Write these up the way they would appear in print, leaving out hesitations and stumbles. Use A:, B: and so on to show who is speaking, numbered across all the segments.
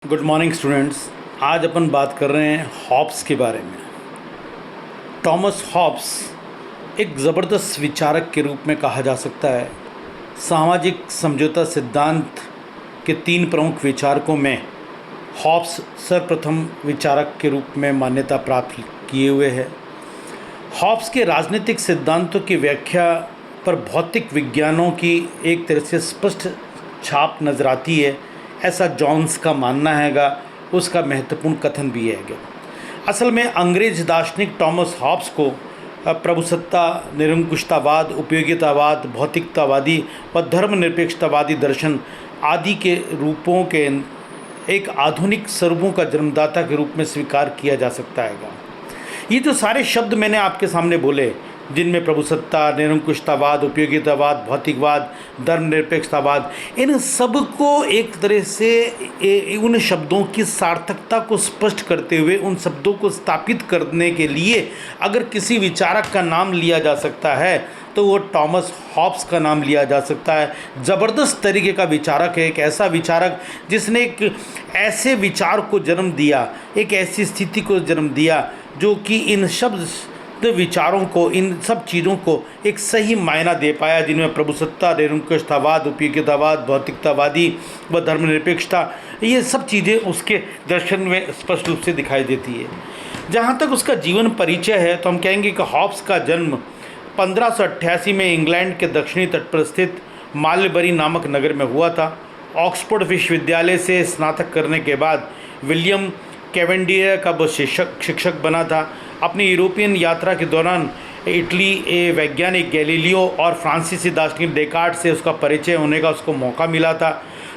A: Good morning students. आज अपन बात कर रहे हैं हॉब्स के बारे में। टॉमस हॉब्स एक ज़बरदस्त विचारक के रूप में कहा जा सकता है। सामाजिक समझौता सिद्धांत के 3 प्रमुख विचारकों में हॉब्स सर्वप्रथम विचारक के रूप में मान्यता प्राप्त किए हुए है। हॉब्स के राजनीतिक सिद्धांतों की व्याख्या पर भौतिक विज्ञानों की एक तरह से स्पष्ट छाप नज़र आती है, ऐसा जॉन्स का मानना हैगा। उसका महत्वपूर्ण कथन भी है। असल में अंग्रेज दार्शनिक टॉमस हॉब्स को प्रभुसत्ता, निरंकुशतावाद, उपयोगितावाद, भौतिकतावादी व धर्मनिरपेक्षतावादी दर्शन आदि के रूपों के एक आधुनिक स्वरूपों का जन्मदाता के रूप में स्वीकार किया जा सकता है। ये जो सारे शब्द मैंने आपके सामने बोले, जिनमें प्रभुसत्ता, निरंकुशतावाद, उपयोगितावाद, भौतिकवाद, धर्मनिरपेक्षतावाद, इन सब को एक तरह से उन शब्दों की सार्थकता को स्पष्ट करते हुए उन शब्दों को स्थापित करने के लिए अगर किसी विचारक का नाम लिया जा सकता है तो वो टॉमस हॉब्स का नाम लिया जा सकता है। ज़बरदस्त तरीके का विचारक है, एक ऐसा विचारक जिसने एक ऐसे विचार को जन्म दिया, एक ऐसी स्थिति को जन्म दिया जो कि इन शब्द विचारों को, इन सब चीज़ों को एक सही मायना दे पाया, जिनमें प्रभुसत्ता, निरंकुशतावाद, उपयोगितावाद, भौतिकतावादी व धर्मनिरपेक्षता, ये सब चीज़ें उसके दर्शन में स्पष्ट रूप से दिखाई देती है। जहाँ तक उसका जीवन परिचय है तो हम कहेंगे कि हॉब्स का जन्म 1588 में इंग्लैंड के दक्षिणी तट पर स्थित मालबरी नामक नगर में हुआ था। ऑक्सफोर्ड विश्वविद्यालय से स्नातक करने के बाद विलियम कैवेंडियर का वो शिक्षक बना था। अपनी यूरोपियन यात्रा के दौरान इटली वैज्ञानिक गैलीलियो और फ्रांसीसी दार्शनिक डेकार्ट से उसका परिचय होने का उसको मौका मिला था।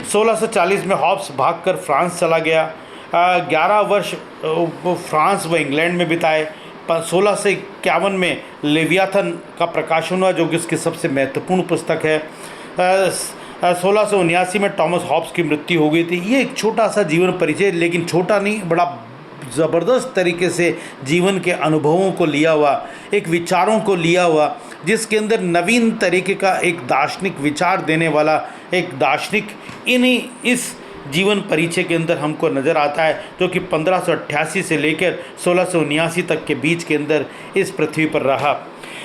A: 1640 में हॉब्स भागकर फ्रांस चला गया। 11 वर्ष फ्रांस व इंग्लैंड में बिताए। 1651 में लेवियाथन का प्रकाशन हुआ, जो कि उसकी सबसे महत्वपूर्ण पुस्तक है। 1679 में टॉमस हॉब्स की मृत्यु हो गई थी। ये एक छोटा सा जीवन परिचय, लेकिन छोटा नहीं, बड़ा ज़बरदस्त तरीके से जीवन के अनुभवों को लिया हुआ, एक विचारों को लिया हुआ, जिसके अंदर नवीन तरीके का एक दार्शनिक विचार देने वाला एक दार्शनिक इस जीवन परिचय के अंदर हमको नज़र आता है, जो कि 1588 से लेकर 1679 तक के बीच के अंदर इस पृथ्वी पर रहा।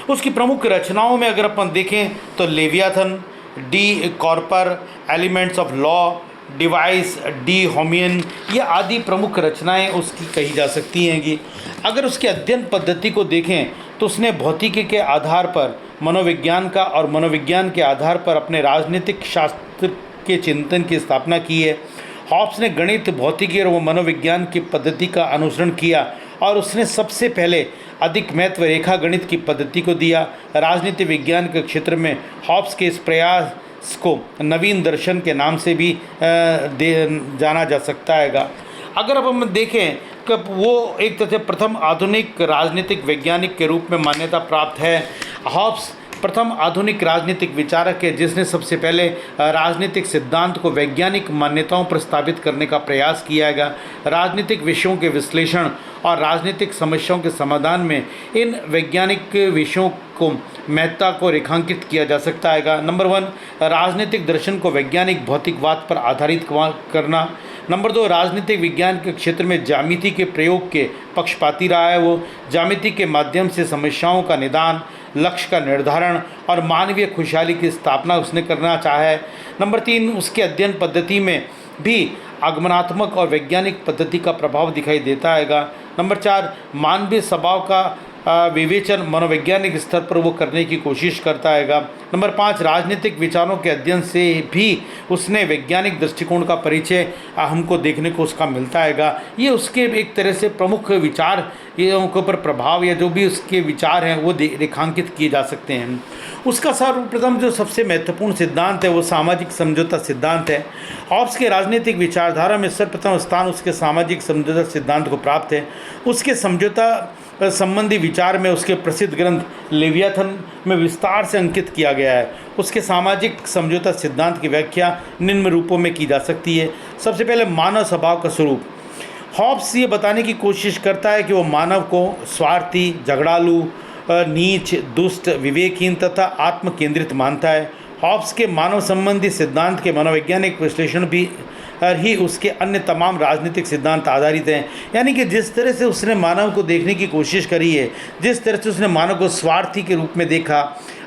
A: उसकी प्रमुख रचनाओं में अगर अपन देखें तो Leviathan, De Corpore, elements of law, De Cive, De Homine, ये आदि प्रमुख रचनाएं उसकी कही जा सकती हैं। कि अगर उसके अध्ययन पद्धति को देखें तो उसने भौतिकी के आधार पर मनोविज्ञान का और मनोविज्ञान के आधार पर अपने राजनीतिक शास्त्र के चिंतन की स्थापना की है। हॉब्स ने गणित, भौतिकी और मनोविज्ञान की पद्धति का अनुसरण किया और उसने सबसे पहले अधिक महत्व रेखा गणित की पद्धति को दिया। राजनीति विज्ञान के क्षेत्र में हॉब्स के इस प्रयास को नवीन दर्शन के नाम से भी जाना जा सकता है। अगर अब हम देखें कि वो एक तरह से प्रथम आधुनिक राजनीतिक वैज्ञानिक के रूप में मान्यता प्राप्त है। हॉब्स प्रथम आधुनिक राजनीतिक विचारक है जिसने सबसे पहले राजनीतिक सिद्धांत को वैज्ञानिक मान्यताओं पर स्थापित करने का प्रयास किया गया। राजनीतिक विषयों के विश्लेषण और राजनीतिक समस्याओं के समाधान में इन वैज्ञानिक विषयों को महत्ता को रेखांकित किया जा सकता है। नंबर 1, राजनीतिक दर्शन को वैज्ञानिक भौतिकवाद पर आधारित करना। नंबर 2, राजनीतिक विज्ञान के क्षेत्र में ज्यामिति के प्रयोग के पक्षपाती रहा है। वो ज्यामिति के माध्यम से समस्याओं का निदान, लक्ष्य का निर्धारण और मानवीय खुशहाली की स्थापना उसने करना चाहा है। नंबर 3, उसके अध्ययन पद्धति में भी आगमनात्मक और वैज्ञानिक पद्धति का प्रभाव दिखाई देता है। नंबर 4, मानवीय स्वभाव का विवेचन मनोवैज्ञानिक स्तर पर वो करने की कोशिश करता है। नंबर 5, राजनीतिक विचारों के अध्ययन से भी उसने वैज्ञानिक दृष्टिकोण का परिचय हमको देखने को उसका मिलता है। ये उसके एक तरह से प्रमुख विचार के ऊपर प्रभाव या जो भी उसके विचार हैं वो रेखांकित किए जा सकते हैं। उसका सर्वप्रथम जो सबसे महत्वपूर्ण सिद्धांत है वो सामाजिक समझौता सिद्धांत है। हॉब्स के राजनीतिक विचारधारा में सर्वप्रथम स्थान उसके सामाजिक समझौता सिद्धांत को प्राप्त है। उसके समझौता संबंधी विचार में उसके प्रसिद्ध ग्रंथ लेवियाथन में विस्तार से अंकित किया गया है। उसके सामाजिक समझौता सिद्धांत की व्याख्या निम्न रूपों में की जा सकती है। सबसे पहले मानव स्वभाव का स्वरूप। हॉब्स ये बताने की कोशिश करता है कि वो मानव को स्वार्थी, झगड़ालू, नीच, दुष्ट, विवेकहीन तथा आत्म केंद्रित मानता है। हॉब्स के मानव संबंधी सिद्धांत के मनोवैज्ञानिक विश्लेषण भी पर ही उसके अन्य तमाम राजनीतिक सिद्धांत आधारित हैं। यानी कि जिस तरह से उसने मानव को देखने की कोशिश करी है, जिस तरह से उसने मानव को स्वार्थी के रूप में देखा,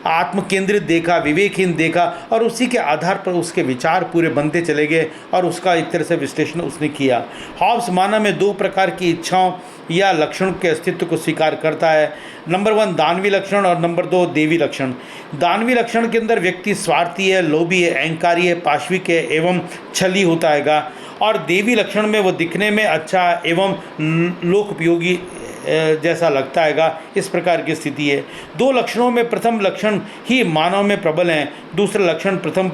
A: आत्म केंद्रित देखा, विवेकहीन देखा, और उसी के आधार पर उसके विचार पूरे बनते चले गए और उसका एक तरह से विश्लेषण उसने किया। हॉब्स मानव में दो प्रकार की इच्छाओं या लक्षणों के अस्तित्व को स्वीकार करता है। नंबर 1 दानवी लक्षण और नंबर 2 देवी लक्षण। दानवी लक्षण के अंदर व्यक्ति स्वार्थी है, लोभी है, अहंकारी है, पाशविक है एवं छली होता हैगा, और देवी लक्षण में वो दिखने में अच्छा एवं लोकोपयोगी जैसा लगता हैगा। इस प्रकार की स्थिति है। दो लक्षणों में प्रथम लक्षण ही मानव में प्रबल हैं, दूसरा लक्षण प्रथम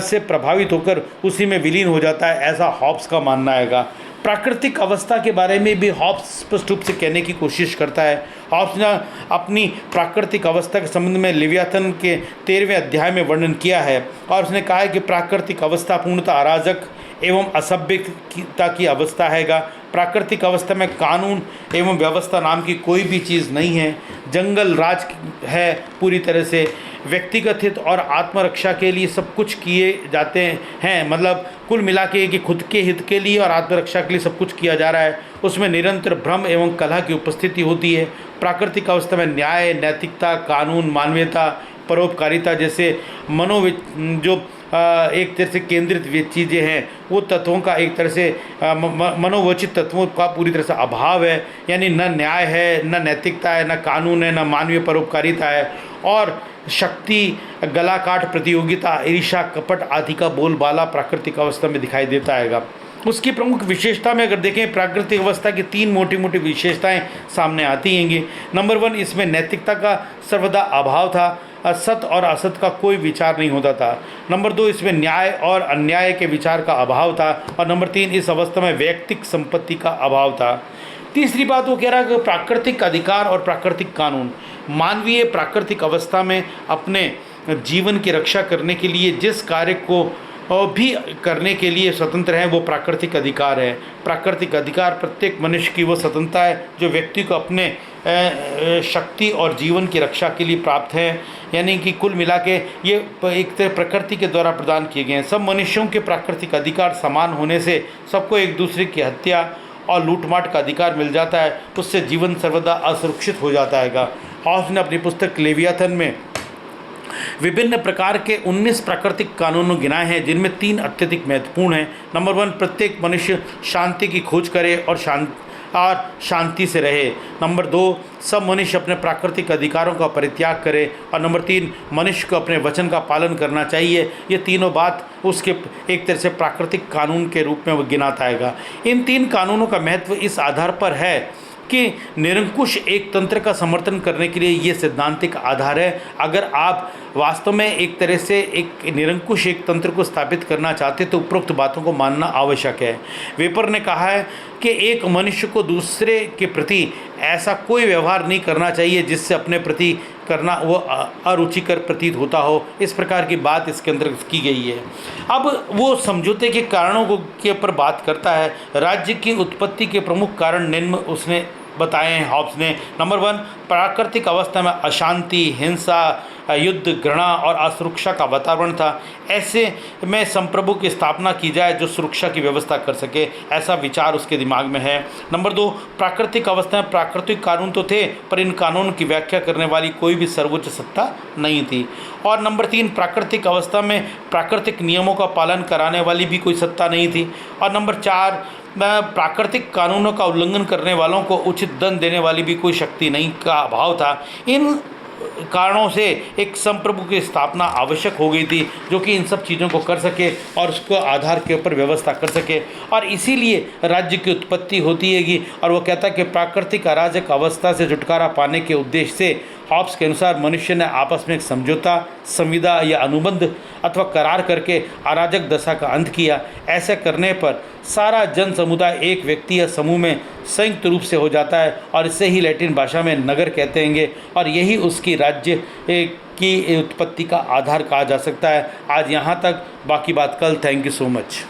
A: से प्रभावित होकर उसी में विलीन हो जाता है, ऐसा हॉब्स का मानना हैगा। प्राकृतिक अवस्था के बारे में भी हॉब्स स्पष्ट रूप से कहने की कोशिश करता है। हॉब्स ने अपनी प्राकृतिक अवस्था के संबंध में लेवियाथन के 13वें अध्याय में वर्णन किया है, और उसने कहा है कि प्राकृतिक अवस्था पूर्णतः अराजक एवं असभ्यता की अवस्था हैगा। प्राकृतिक अवस्था में कानून एवं व्यवस्था नाम की कोई भी चीज़ नहीं है। जंगल राज है पूरी तरह से। व्यक्तिगत हित और आत्मरक्षा के लिए सब कुछ किए जाते हैं, मतलब कुल मिला के कि खुद के हित के लिए और आत्मरक्षा के लिए सब कुछ किया जा रहा है। उसमें निरंतर भ्रम एवं कलह की उपस्थिति होती है। प्राकृतिक अवस्था में न्याय, नैतिकता, कानून, मानवीयता, परोपकारिता जैसे जो एक तरह से केंद्रित चीज़ें हैं, वो तत्वों का एक तरह से मनोवचित तत्वों का पूरी तरह से अभाव है। यानी न न्याय है, न नैतिकता है, न कानून है, न मानवीय परोपकारिता है, और शक्ति, गलाकाट, प्रतियोगिता, ईर्ष्या, कपट आदि का बोलबाला प्राकृतिक अवस्था में दिखाई देता हैगा। उसकी प्रमुख विशेषता में अगर देखें, प्राकृतिक अवस्था की 3 मोटी मोटी विशेषताएं सामने आती हैंगी। नंबर 1 इसमें नैतिकता का सर्वदा अभाव था, सत और असत का कोई विचार नहीं होता था। नंबर 2 इसमें न्याय और अन्याय के विचार का अभाव था, और नंबर 3 इस अवस्था में वैयक्तिक संपत्ति का अभाव था। तीसरी बात वो कह रहा है कि प्राकृतिक अधिकार और प्राकृतिक कानून। मानवीय प्राकृतिक अवस्था में अपने जीवन की रक्षा करने के लिए जिस कार्य को भी करने के लिए स्वतंत्र है वो प्राकृतिक अधिकार है। प्राकृतिक अधिकार प्रत्येक मनुष्य की वो स्वतंत्रता है जो व्यक्ति को अपने शक्ति और जीवन की रक्षा के लिए प्राप्त है। यानी कि कुल मिला के ये एक तरह प्रकृति के द्वारा प्रदान किए गए हैं। सब मनुष्यों के प्राकृतिक अधिकार समान होने से सबको एक दूसरे की हत्या और लूटमाट का अधिकार मिल जाता है, उससे जीवन सर्वदा असुरक्षित हो जाता हैगा। हॉब्स ने अपनी पुस्तक लेवियाथन में विभिन्न प्रकार के 19 प्राकृतिक कानूनों गिनाए हैं, जिनमें 3 अत्यधिक महत्वपूर्ण हैं। नंबर 1 प्रत्येक मनुष्य शांति की खोज करे और शांति से रहे। नंबर 2 सब मनुष्य अपने प्राकृतिक अधिकारों का परित्याग करे, और नंबर 3 मनुष्य को अपने वचन का पालन करना चाहिए। ये तीनों बात उसके एक तरह से प्राकृतिक कानून के रूप में वो गिनाता हैगा। इन 3 कानूनों का महत्व इस आधार पर है कि निरंकुश एक तंत्र का समर्थन करने के लिए ये सैद्धांतिक आधार है। अगर आप वास्तव में एक तरह से एक निरंकुश एक तंत्र को स्थापित करना चाहते तो उपरोक्त बातों को मानना आवश्यक है। वेपर ने कहा है कि एक मनुष्य को दूसरे के प्रति ऐसा कोई व्यवहार नहीं करना चाहिए जिससे अपने प्रति करना वो अरुचिकर प्रतीत होता हो। इस प्रकार की बात इसके अंदर की गई है। अब वो समझौते के कारणों के ऊपर बात करता है। राज्य की उत्पत्ति के प्रमुख कारण निम्न उसने बताए हैं हॉब्स ने। नंबर 1 प्राकृतिक अवस्था में अशांति, हिंसा, युद्ध, घृणा और असुरक्षा का वातावरण था। ऐसे में संप्रभु की स्थापना की जाए जो सुरक्षा की व्यवस्था कर सके, ऐसा विचार उसके दिमाग में है। नंबर 2 प्राकृतिक अवस्था में प्राकृतिक कानून तो थे, पर इन कानून की व्याख्या करने वाली कोई भी सर्वोच्च सत्ता नहीं थी। और नंबर 3 प्राकृतिक अवस्था में प्राकृतिक नियमों का पालन कराने वाली भी कोई सत्ता नहीं थी। और नंबर 4 प्राकृतिक कानूनों का उल्लंघन करने वालों को उचित दंड देने वाली भी कोई शक्ति नहीं का अभाव था। इन कारणों से एक संप्रभु की स्थापना आवश्यक हो गई थी जो कि इन सब चीज़ों को कर सके और उसको आधार के ऊपर व्यवस्था कर सके, और इसीलिए राज्य की उत्पत्ति होती हैगी। और वो कहता है कि प्राकृतिक अराजक अवस्था से छुटकारा पाने के उद्देश्य से हॉब्स के अनुसार मनुष्य ने आपस में एक समझौता, संविदा या अनुबंध अथवा करार करके अराजक दशा का अंत किया। ऐसे करने पर सारा जन समुदाय एक व्यक्ति या समूह में संयुक्त रूप से हो जाता है, और इसे ही लैटिन भाषा में नगर कहते हैं, और यही उसकी राज्य की उत्पत्ति का आधार कहा जा सकता है। आज यहाँ तक, बाकी बात कल। Thank you so much.